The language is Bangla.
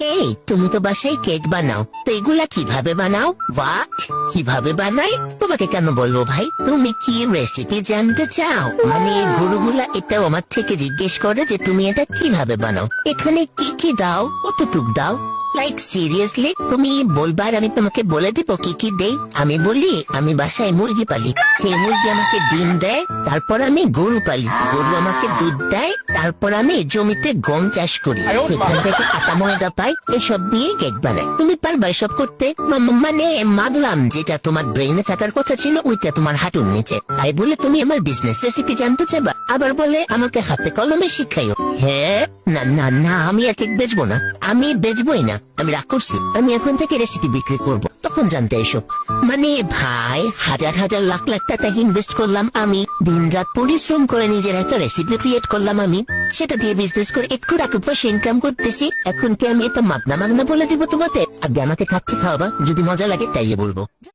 এই তুমি তো বাসায় কেক বানাও, তো এগুলা কিভাবে বানাও? হোয়াট? কিভাবে বানাই? তোমাকে কেন বলবো ভাই? তুমি কি রেসিপি জানতে চাও? মানে গরুগুলা এটাও আমার থেকে জিজ্ঞেস করে যে তুমি এটা কিভাবে বানাও, এখানে কি কি দাও, কতটুক দাও। লাইক সিরিয়াসলি তুমি বলবার আমি তোমাকে বলে দিব কি কি দেই। আমি বলি আমি বাসায় মুরগি পালি, সেই মুরগি আমাকে ডিম দেয়, তারপর আমি গরু পালি, গরু আমাকে দুধ দেয়, তারপর আমি জমিতে গম চাষ করি, সেখান থেকে আটা ময়দা পাই, এসব দিয়ে কেক বানাই। তুমি পারবা এসব করতে? মানে মানলাম যেটা তোমার ব্রেইনে থাকার কথা ছিল ওইটা তোমার হাঁটুর নিচে, তাই বলে তুমি আমার বিজনেস রেসিপি জানতে চাবা, আবার বলে আমাকে হাতে কলমে শিখাইও। হ্যাঁ, না না না, আমি আর কেক বেচবো না, আমি বেচবোই না, আমি রাগ করছি। আমি এখন থেকে রেসিপি বিক্রি করব, তখন জানতে এসব। মানে ভাই, হাজার হাজার লাখ লাখ টাকা ইনভেস্ট করলাম আমি, দিন রাত পরিশ্রম করে নিজের একটা রেসিপি ক্রিয়েট করলাম আমি, সেটা দিয়ে বিজনেস করে একটু টাকা পয়সা ইনকাম করতেছি। এখন কি আমি এটা মাগনা মাগনা বলে দিব তোমাদের? আগে আমাকে খাচ্ছে খাওয়াবা, যদি মজা লাগে তাইলে বলবো।